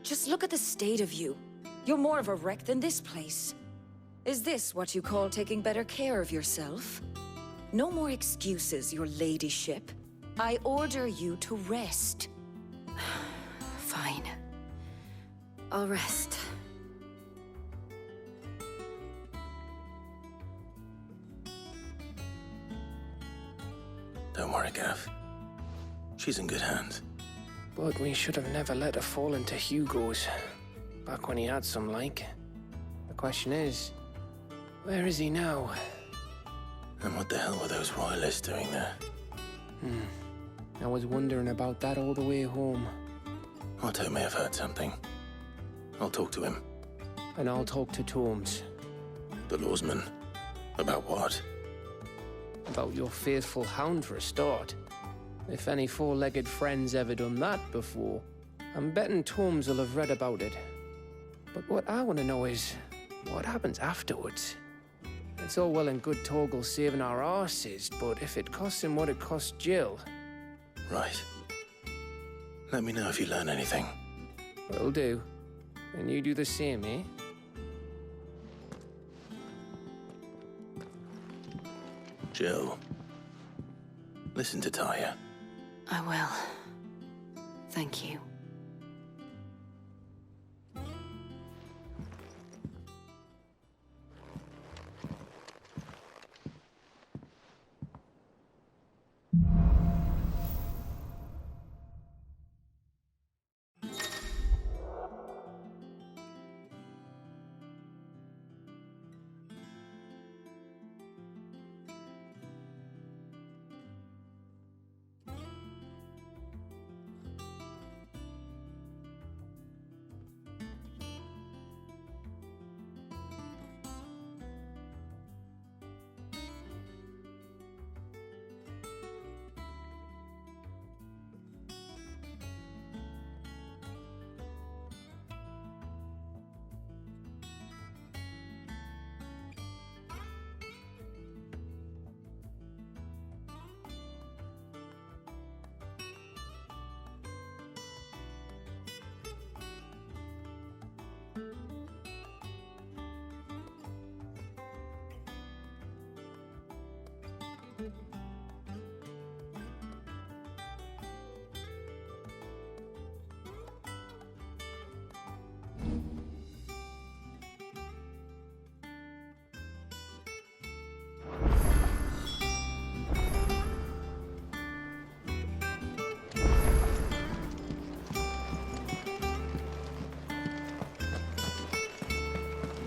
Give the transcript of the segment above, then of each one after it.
Just look at the state of you. You're more of a wreck than this place. Is this what you call taking better care of yourself? No more excuses, your ladyship. I order you to rest. Fine. I'll rest. Don't worry, Gav. She's in good hands. But we should have never let her fall into Hugo's. Back when he had some like. The question is, where is he now? And what the hell were those royalists doing there? I was wondering about that all the way home. Otto may have heard something. I'll talk to him. And I'll talk to Tomes. The lawsman. About what? About your faithful hound for a start. If any four-legged friend's ever done that before, I'm betting Tomes will have read about it. But what I want to know is, what happens afterwards? It's all well and good Torgal saving our arses, but if it costs him what it cost Jill... Right. Let me know if you learn anything. Will do. And you do the same, eh? Jill. Listen to Taya. I will. Thank you.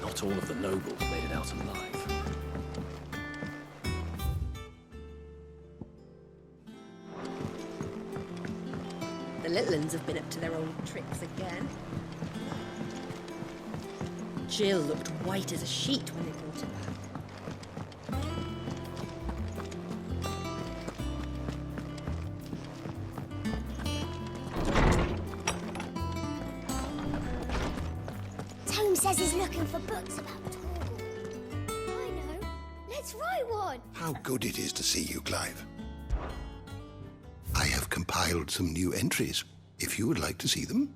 Not all of the nobles made it out alive. The little uns have been up to their old tricks again. Jill looked white as a sheet when they brought her back. Tome says he's looking for books about Torgal. I know. Let's write one. How good it is to see you, Clive. I have compiled some new entries, if you would like to see them.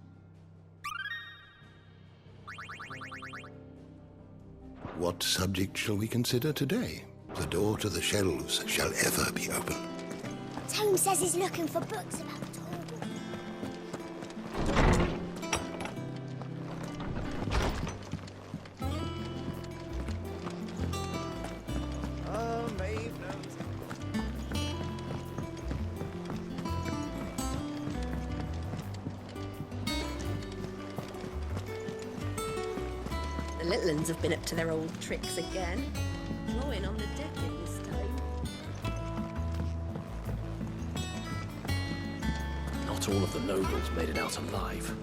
What subject shall we consider today? The door to the shelves shall ever be open. Tome says he's looking for books about Torgal. The little uns have been up to their old tricks again. Drawing on the decking this time. Not all of the nobles made it out alive.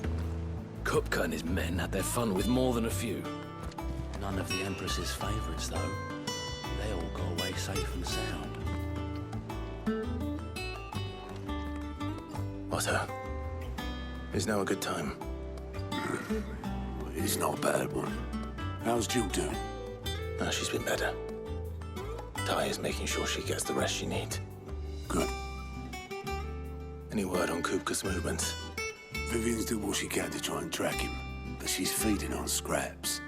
Kupka and his men had their fun with more than a few. None of the Empress's favourites, though. They all got away safe and sound. Otto, is now a good time? It's not a bad one. How's Jill doing? No, she's been better. Taya's making sure she gets the rest she needs. Good. Any word on Kupka's movements? Vivian's did what she can to try and track him, but she's feeding on scraps.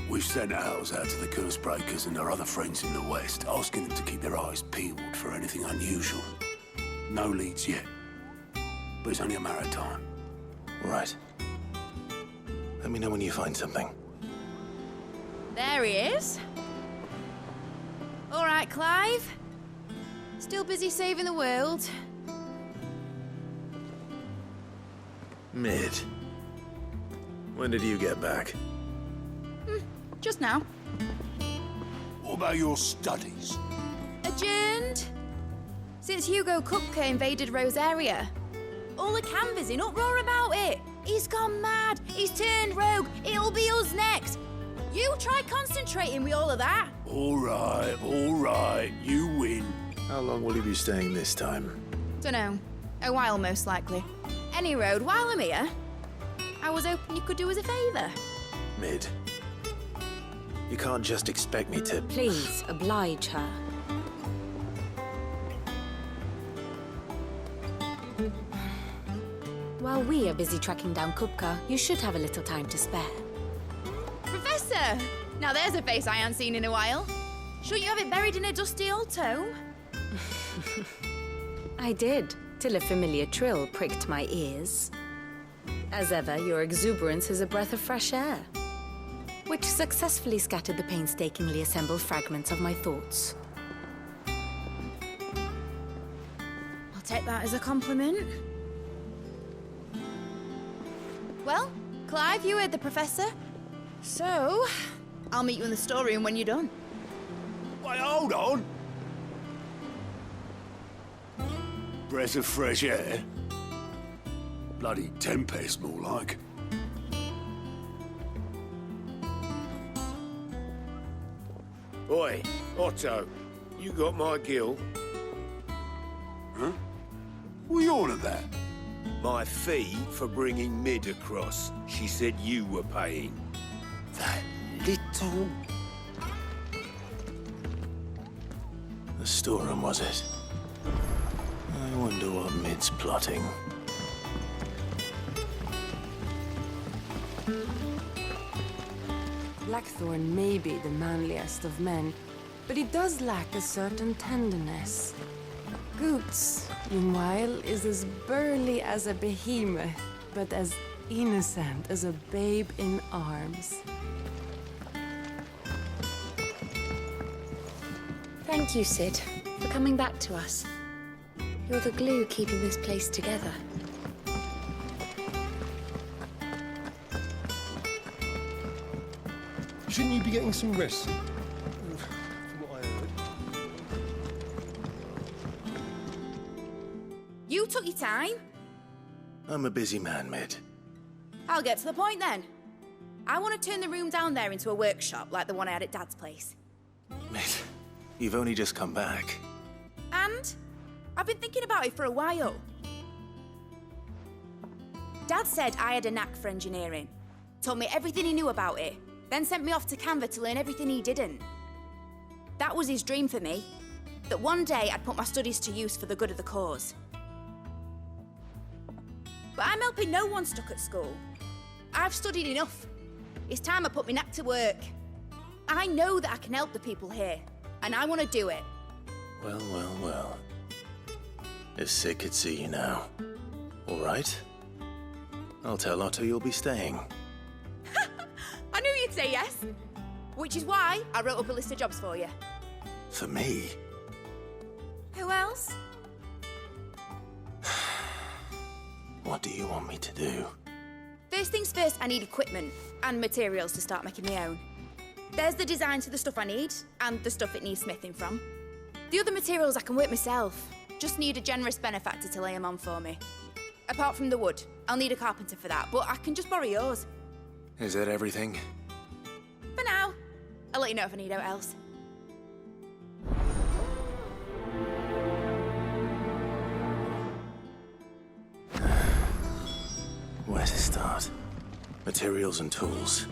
We've sent ours out to the Cursebreakers and our other friends in the West, asking them to keep their eyes peeled for anything unusual. No leads yet, but it's only a matter of time. Right. Let me know when you find something. There he is. All right, Clive. Still busy saving the world. Mid. When did you get back? Just now. What about your studies? Adjourned. Since Hugo Kupka invaded Rosaria. All the canvass in uproar about it. He's gone mad. He's turned rogue. It'll be us next. You try concentrating with all of that. All right. You win. How long will you be staying this time? Dunno. A while, most likely. Any road, while I'm here, I was hoping you could do us a favour. Mid. You can't just expect me to... Please, oblige her. While we are busy tracking down Kupka, you should have a little time to spare. Professor! Now there's a face I haven't seen in a while. Shouldn't you have it buried in a dusty old tome? I did, till a familiar trill pricked my ears. As ever, your exuberance is a breath of fresh air, which successfully scattered the painstakingly assembled fragments of my thoughts. I'll take that as a compliment. Well, Clive, you heard the professor. So, I'll meet you in the storeroom when you're done. Wait, hold on. Breath of fresh air. Bloody tempest, more like. Oi, Otto, you got my gill? Huh? What are you on about? My fee for bringing Mid across. She said you were paying. That little... The storeroom, was it? I wonder what Mid's plotting. Blackthorn may be the manliest of men, but he does lack a certain tenderness. Goots, meanwhile, is as burly as a behemoth, but as innocent as a babe in arms. Thank you, Sid, for coming back to us. You're the glue keeping this place together. Shouldn't you be getting some rest? From what I heard. You took your time. I'm a busy man, Mid. I'll get to the point then. I want to turn the room down there into a workshop like the one I had at Dad's place. Mid, you've only just come back. And I've been thinking about it for a while. Dad said I had a knack for engineering. Told me everything he knew about it. Then sent me off to Canva to learn everything he didn't. That was his dream for me. That one day I'd put my studies to use for the good of the cause. But I'm helping no one stuck at school. I've studied enough. It's time I put my knack to work. I know that I can help the people here, and I want to do it. Well. If Sid could see you now. All right? I'll tell Otto you'll be staying. I knew you'd say yes. Which is why I wrote up a list of jobs for you. For me? Who else? What do you want me to do? First things first, I need equipment and materials to start making my own. There's the designs for the stuff I need and the stuff it needs smithing from. The other materials I can work myself. Just need a generous benefactor to lay them on for me. Apart from the wood, I'll need a carpenter for that, but I can just borrow yours. Is that everything? For now. I'll let you know if I need out else. Where to start? Materials and tools.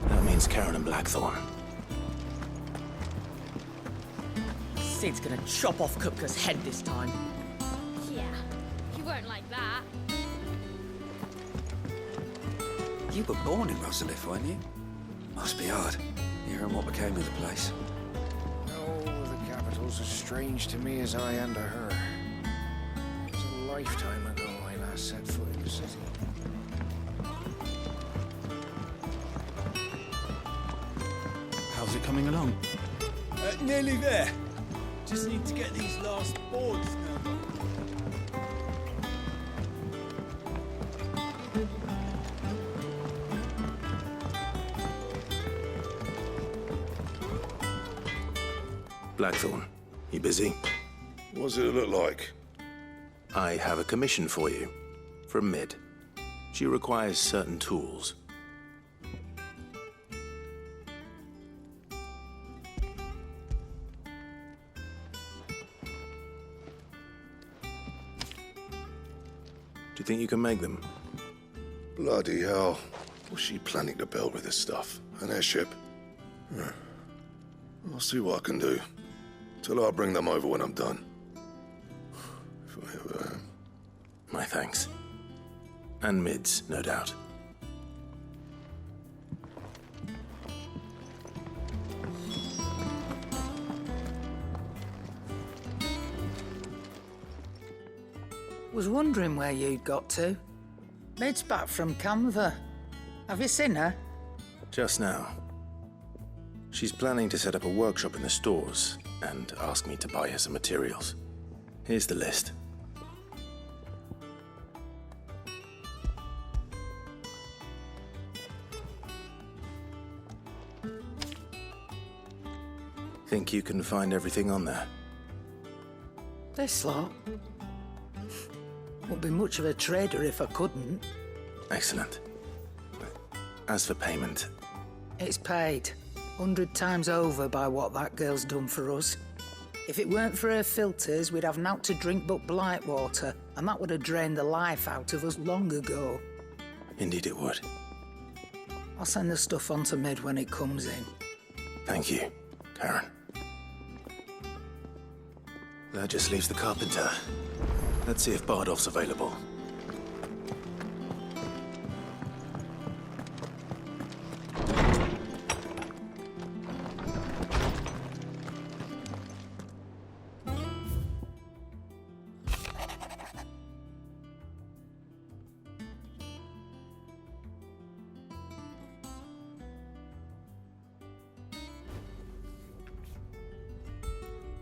That means Karen and Blackthorn. Sid's gonna chop off Kupka's head this time. Yeah, he won't like that. You were born in Rosalith, weren't you? Must be hard, hearing what became of the place. Oh, the capital's as strange to me as I am to her. It was a lifetime ago I last set foot in the city. How's it coming along? Nearly there. Just need to get these last boards now. Blackthorn, you busy? What's it look like? I have a commission for you. From Mid. She requires certain tools. Do you think you can make them? Bloody hell. What's she planning to build with this stuff? An airship? I'll see what I can do. Tell her I'll bring them over when I'm done. If I ever am. My thanks. And Mid's, no doubt. Was wondering where you'd got to. Mid's back from Canva. Have you seen her? Just now. She's planning to set up a workshop in the stores and ask me to buy her some materials. Here's the list. Think you can find everything on there? This lot? Wouldn't be much of a trader if I couldn't. Excellent. As for payment... It's paid. 100 times over by what that girl's done for us. If it weren't for her filters, we'd have naught to drink but blight water, and that would have drained the life out of us long ago. Indeed it would. I'll send the stuff on to Mid when it comes in. Thank you, Karen. That just leaves the carpenter. Let's see if Bardolph's available.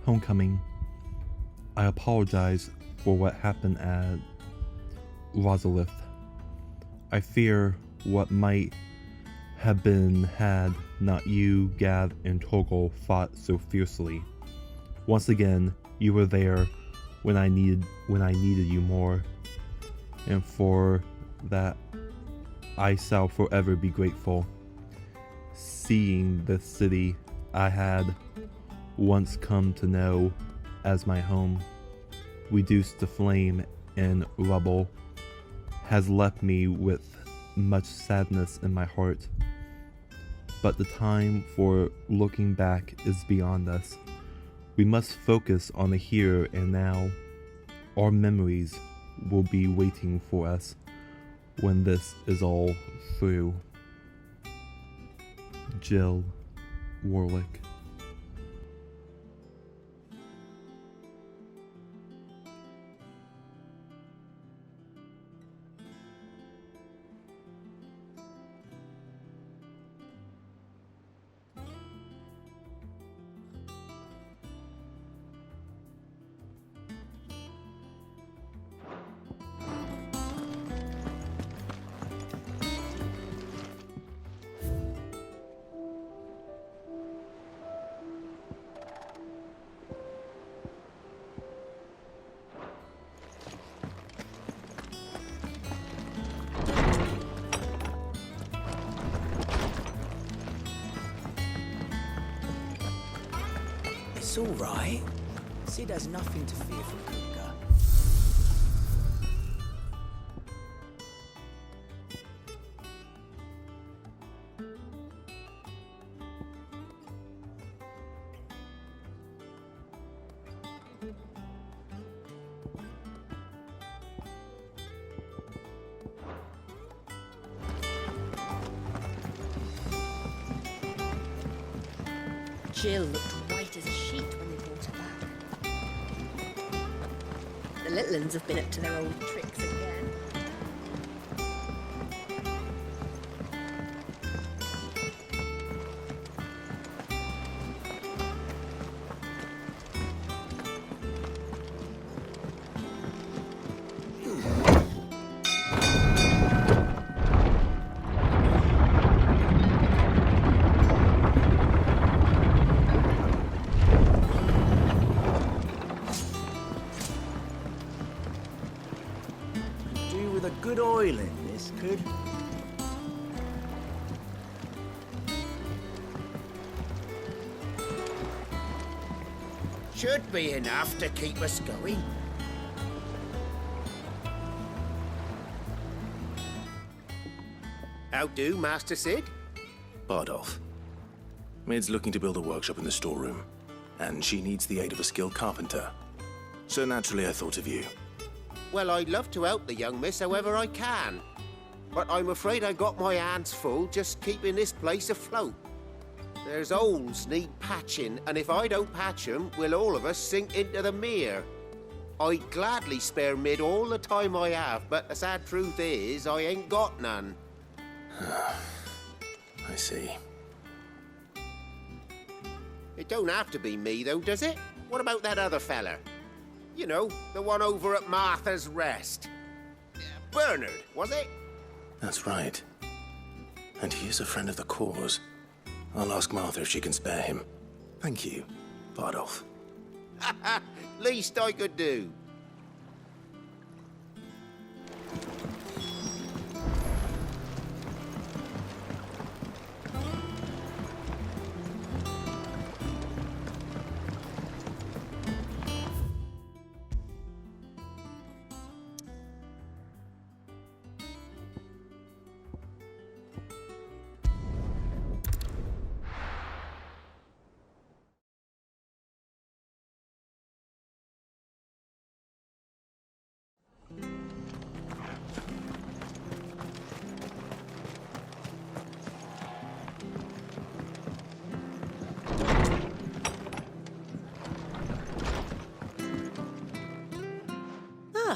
Homecoming. I apologize for what happened at Rosalith. I fear what might have been had not you, Gav, and Torgal fought so fiercely. Once again, you were there when I needed you more, and for that I shall forever be grateful. Seeing the city I had once come to know as my home, reduced to flame and rubble, has left me with much sadness in my heart. But the time for looking back is beyond us. We must focus on the here and now. Our memories will be waiting for us when this is all through. Jill Warlick. It's all right. Sid has nothing to fear from Kupka. Jill looked white as a sheet when they brought her back. The little uns have been up to their old tricks again. Good oil in this, could? Should be enough to keep us going. How do, Master Sid? Bardolph. Mid's looking to build a workshop in the storeroom, and she needs the aid of a skilled carpenter. So naturally I thought of you. Well, I'd love to help the young miss however I can. But I'm afraid I got my hands full just keeping this place afloat. There's holes need patching, and if I don't patch them, we'll all of us sink into the mere. I'd gladly spare Mid all the time I have, but the sad truth is, I ain't got none. I see. It don't have to be me, though, does it? What about that other fella? You know, the one over at Martha's Rest. Bernard, was it? That's right. And he is a friend of the cause. I'll ask Martha if she can spare him. Thank you, Bardolph. Least I could do.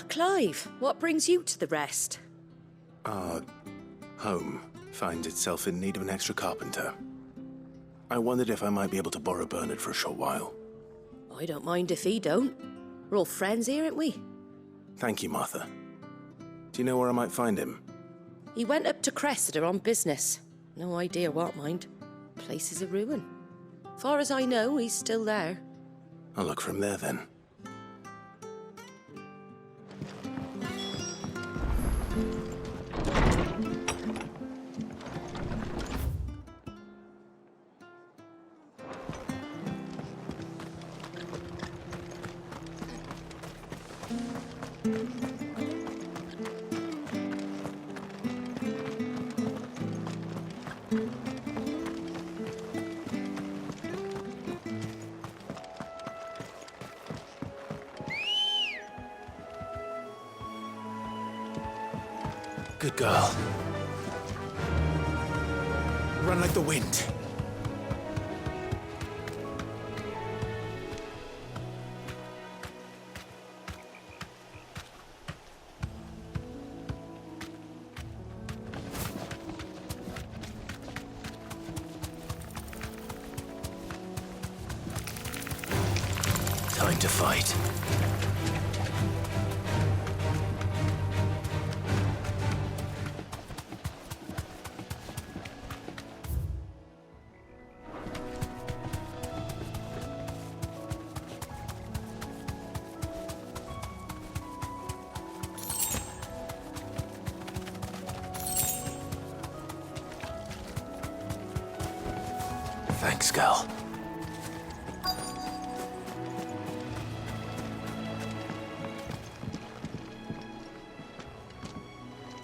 Clive, what brings you to the Rest? Our home finds itself in need of an extra carpenter. I wondered if I might be able to borrow Bernard for a short while. I don't mind if he don't. We're all friends here, aren't we? Thank you, Martha. Do you know where I might find him? He went up to Cressida on business. No idea what, mind. Place is a ruin. Far as I know, he's still there. I'll look for him there, then. Good girl. Run like the wind. Time to fight. Thanks, girl.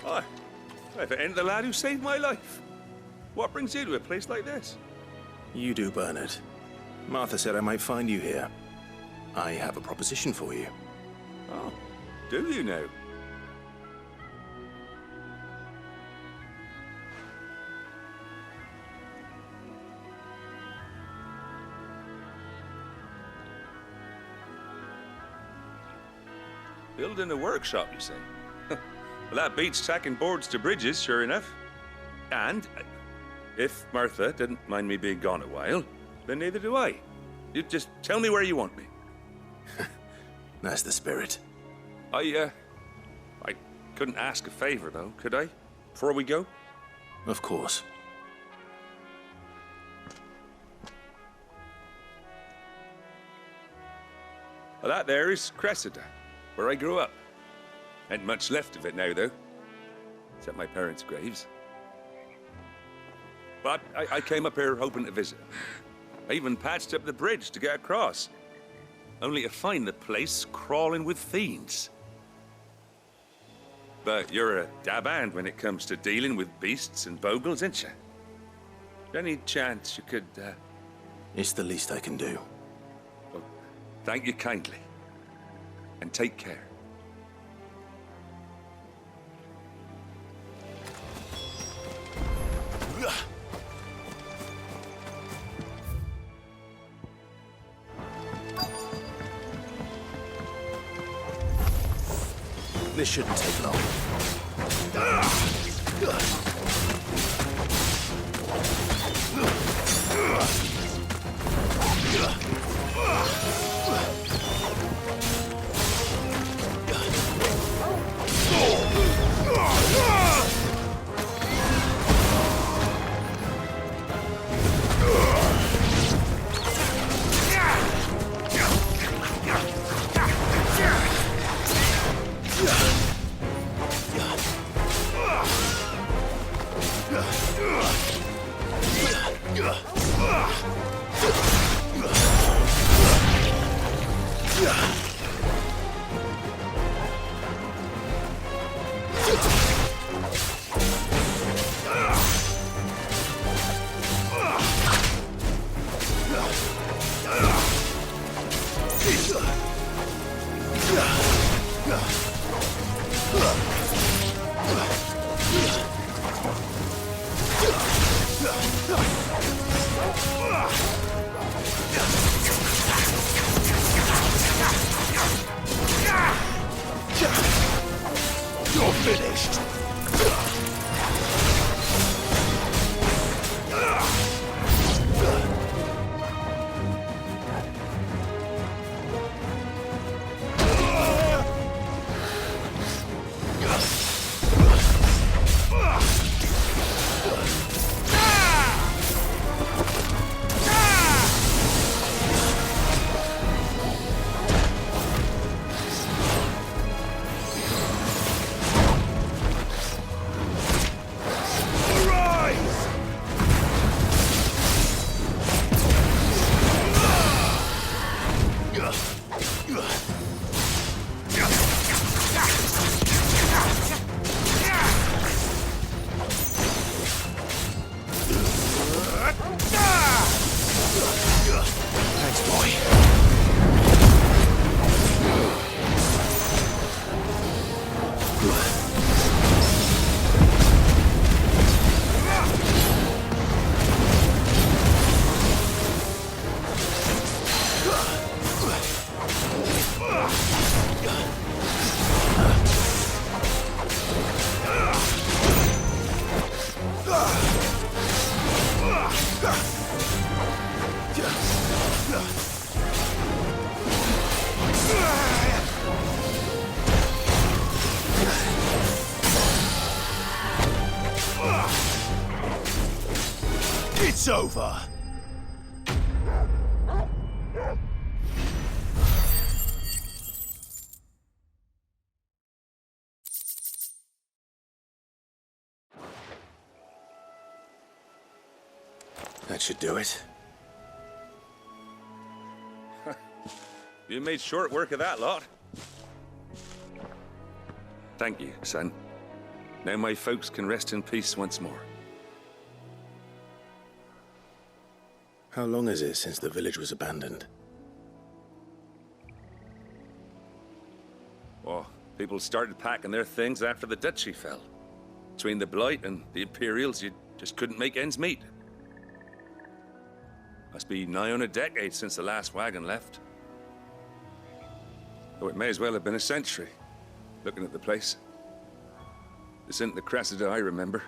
Hi. Clive, ain't the lad who saved my life. What brings you to a place like this? You do, Bernard. Martha said I might find you here. I have a proposition for you. Oh, do you now? Building a workshop, you say? Well, that beats tacking boards to bridges, sure enough. And if Martha didn't mind me being gone a while, then neither do I. You just tell me where you want me. That's the spirit. I couldn't ask a favor, though, could I? Before we go? Of course. Well, that there is Cressida, where I grew up. Ain't much left of it now, though. Except my parents' graves. But I came up here hoping to visit. I even patched up the bridge to get across. Only to find the place crawling with fiends. But you're a dab hand when it comes to dealing with beasts and bogles, ain't you? Any chance you could, It's the least I can do. Well, thank you kindly. And take care. This shouldn't take long. You're finished. It's over. That should do it. You made short work of that lot. Thank you, son. Now my folks can rest in peace once more. How long is it since the village was abandoned? Oh, people started packing their things after the duchy fell. Between the Blight and the Imperials, you just couldn't make ends meet. Must be nigh on a decade since the last wagon left. Though it may as well have been a century. looking at the place. This isn't the Cressida I remember.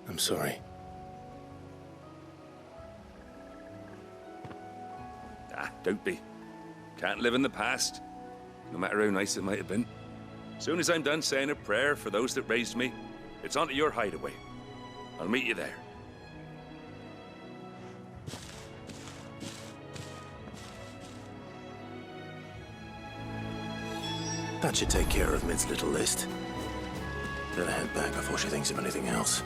I'm sorry. Ah, don't be. Can't live in the past, no matter how nice it might have been. Soon as I'm done saying a prayer for those that raised me, it's on to your hideaway. I'll meet you there. That should take care of Mid's little list. Better head back before she thinks of anything else.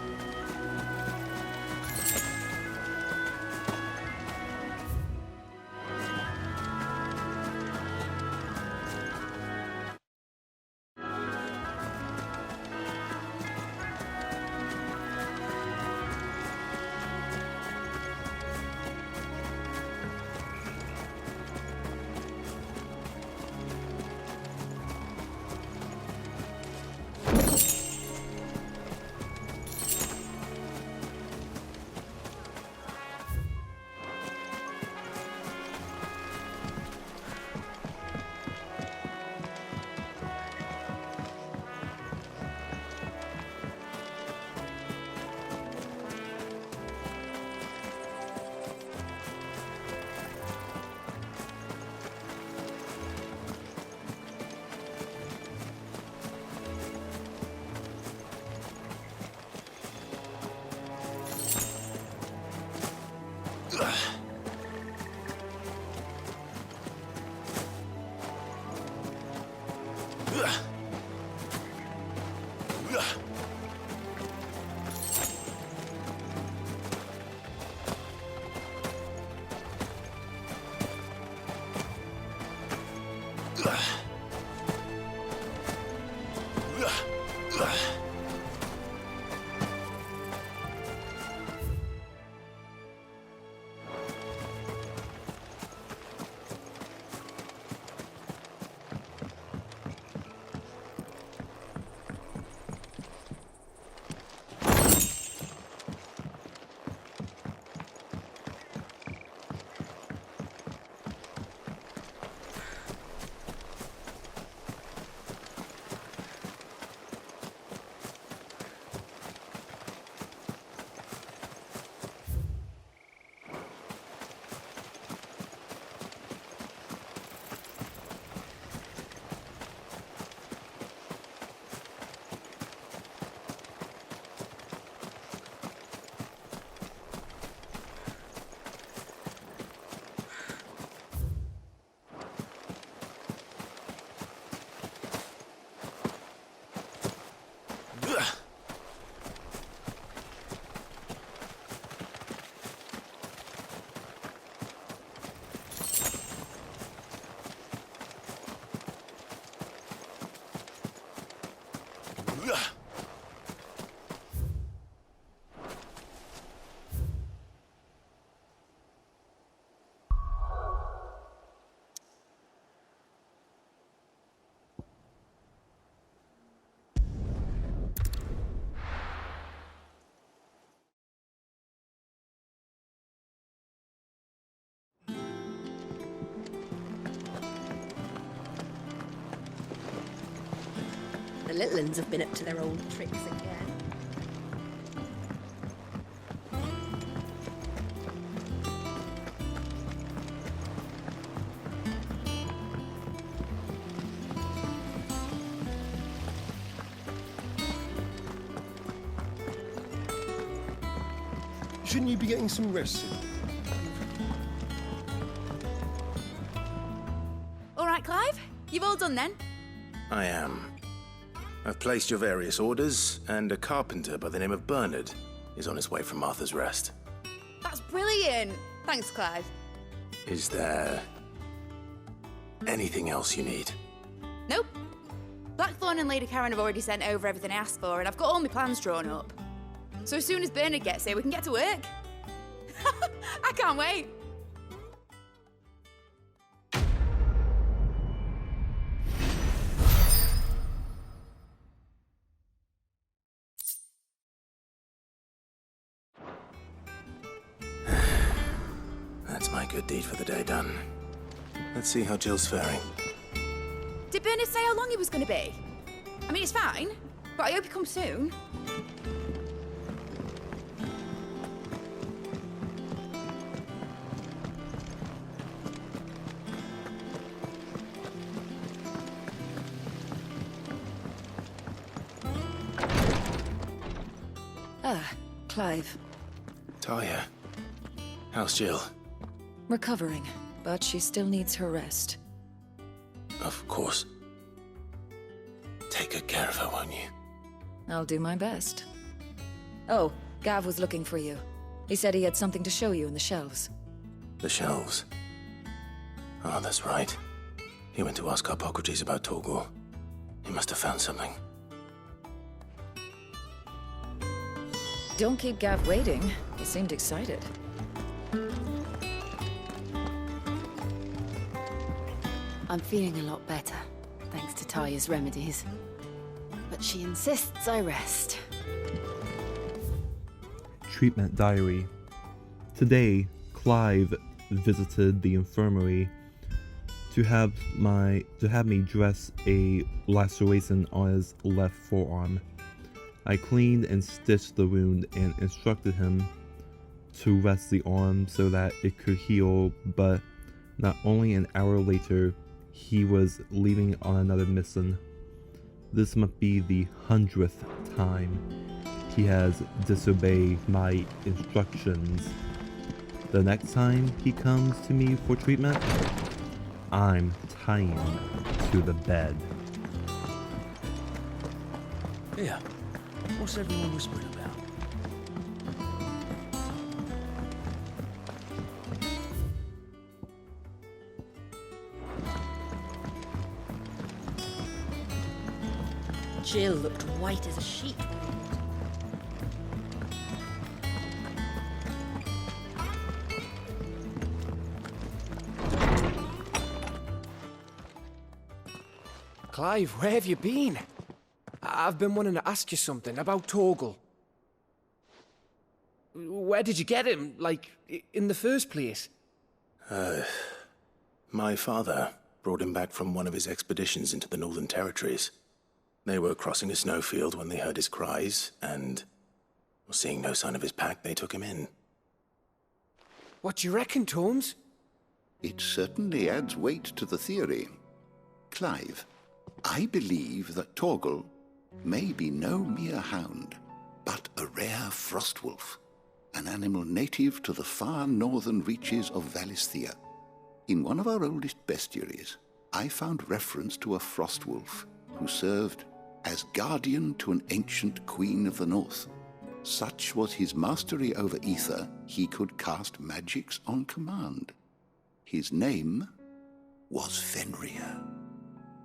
The little uns have been up to their old tricks again. Shouldn't you be getting some rest soon? All right, Clive? You've all done then? I am. I've placed your various orders, and a carpenter by the name of Bernard is on his way from Martha's Rest. That's brilliant! Thanks, Clive. Is there anything else you need? Nope. Blackthorn and Lady Karen have already sent over everything I asked for, and I've got all my plans drawn up. So as soon as Bernard gets here, we can get to work. I can't wait. That's my good deed for the day done. Let's see how Jill's faring. To Did Bernard say how long he was going to be? I mean, it's fine, but I hope he comes soon. Ah, Clive. Talia, how's Jill? Recovering, but she still needs her rest. Of course. Take good care of her, won't you? I'll do my best. Oh, Gav was looking for you. He said he had something to show you in the shelves. The shelves? Oh, that's right. He went to ask Hippocrates about Torgor. He must have found something. Don't keep Gav waiting. He seemed excited. I'm feeling a lot better, thanks to Talia's remedies. But she insists I rest. Treatment diary. Today, Clive visited the infirmary to have me dress a laceration on his left forearm. I cleaned and stitched the wound and instructed him to rest the arm so that it could heal, but not only an hour later, he was leaving on another mission. This must be the 100th time he has disobeyed my instructions. The next time he comes to me for treatment, I'm tying him to the bed. Yeah. What's everyone whispering about? Jill looked white as a sheet. Clive, where have you been? I've been wanting to ask you something about Torgal. Where did you get him, like, in the first place? My father brought him back from one of his expeditions into the Northern Territories. They were crossing a snowfield when they heard his cries, and seeing no sign of his pack, they took him in. What do you reckon, Torms? It certainly adds weight to the theory. Clive, I believe that Torgal may be no mere hound, but a rare frostwolf, an animal native to the far northern reaches of Valisthea. In one of our oldest bestiaries, I found reference to a frostwolf who served as guardian to an ancient queen of the north. Such was his mastery over ether, he could cast magics on command. His name was Fenrir.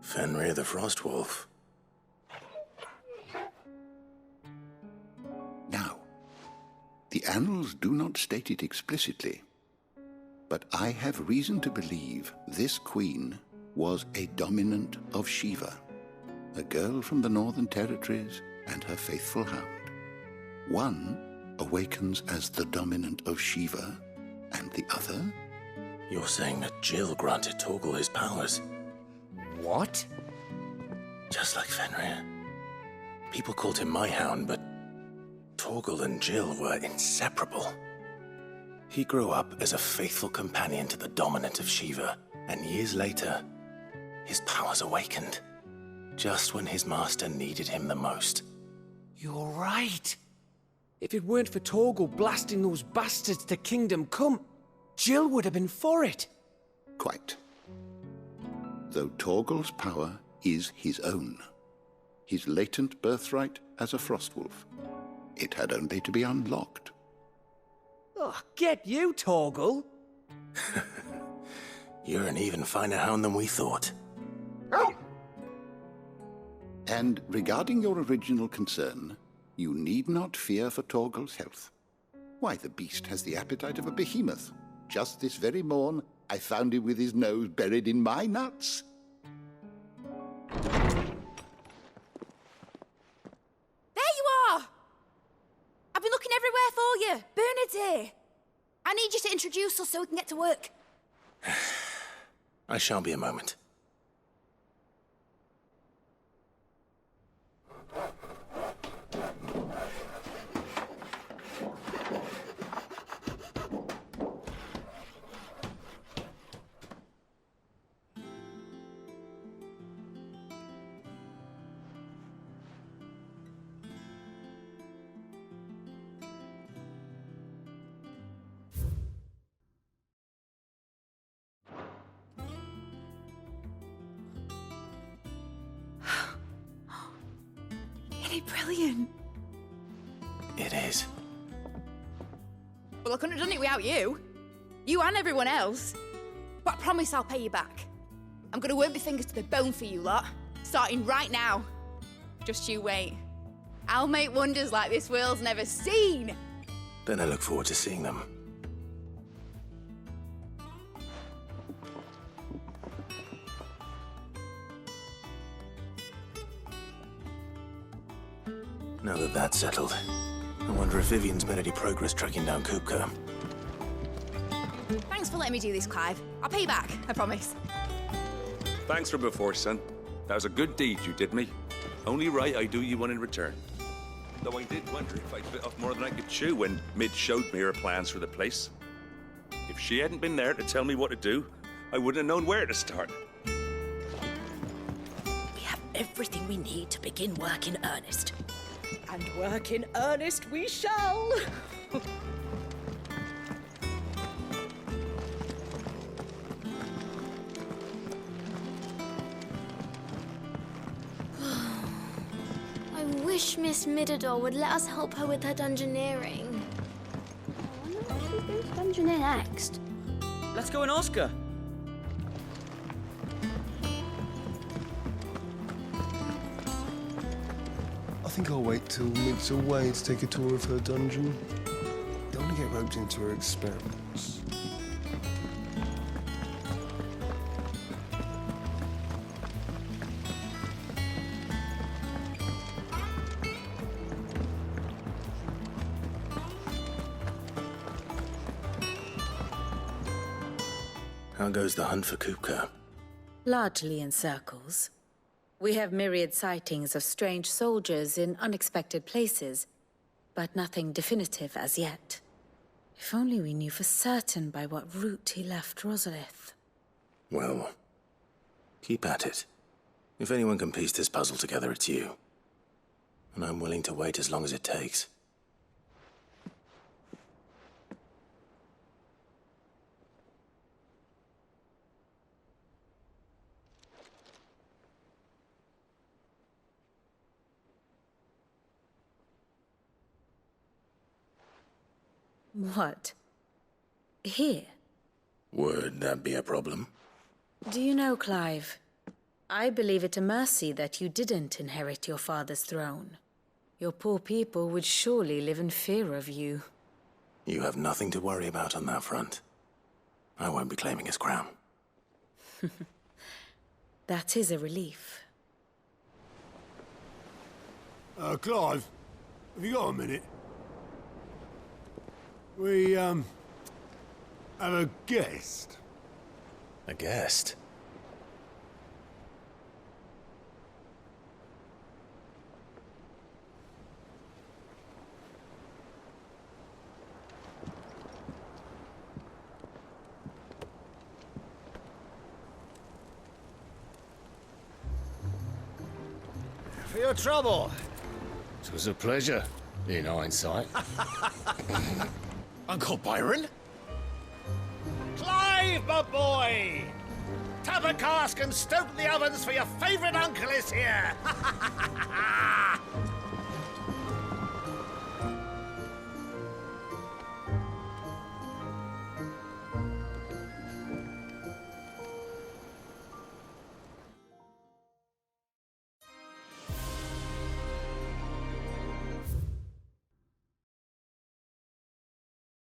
Fenrir the Frostwolf. Now, the annals do not state it explicitly, but I have reason to believe this queen was a dominant of Shiva, a girl from the Northern Territories and her faithful hound. One awakens as the dominant of Shiva, and the other? You're saying that Jill granted Torgal his powers? What? Just like Fenrir. People called him my hound, but Torgal and Jill were inseparable. He grew up as a faithful companion to the dominant of Shiva, and years later, his powers awakened, just when his master needed him the most. You're right. If it weren't for Torgal blasting those bastards to Kingdom Come, Jill would have been for it. Quite. Though Torgal's power is his own, his latent birthright as a frostwolf. It had only to be unlocked. Oh, get you, Torgal! You're an even finer hound than we thought. And regarding your original concern, you need not fear for Torgal's health. Why, the beast has the appetite of a behemoth. Just this very morn, I found him with his nose buried in my nuts. There you are! I've been looking everywhere for you. Bernard's here. I need you to introduce us so we can get to work. I shan't be a moment. Okay, brilliant. It is. Well, I couldn't have done it without you. You and everyone else. But I promise I'll pay you back. I'm gonna work my fingers to the bone for you lot, starting right now. Just you wait. I'll make wonders like this world's never seen. Then I look forward to seeing them. Now that that's settled, I wonder if Vivian's made any progress tracking down Kupka. Thanks for letting me do this, Clive. I'll pay you back, I promise. Thanks from before, son. That was a good deed you did me. Only right I do you one in return. Though I did wonder if I'd bit off more than I could chew when Mid showed me her plans for the place. If she hadn't been there to tell me what to do, I wouldn't have known where to start. We have everything we need to begin work in earnest. And work in earnest we shall! I wish Miss Midador would let us help her with her dungeoneering. I wonder what she's going to dungeoneer next. Let's go and ask her. I think I'll wait till Mid's away to take a tour of her dungeon. Don't want to get roped into her experiments. How goes the hunt for Kupka? Largely in circles. We have myriad sightings of strange soldiers in unexpected places, but nothing definitive as yet. If only we knew for certain by what route he left Rosalith. Well, keep at it. If anyone can piece this puzzle together, it's you. And I'm willing to wait as long as it takes. What? Here? Would that be a problem? Do you know, Clive, I believe it a mercy that you didn't inherit your father's throne. Your poor people would surely live in fear of you. You have nothing to worry about on that front. I won't be claiming his crown. That is a relief. Clive, have you got a minute? We, have a guest. A guest? For your trouble. It was a pleasure, in hindsight. Uncle Byron? Clive, my boy! Tap a cask and stoke the ovens for your favourite uncle is here!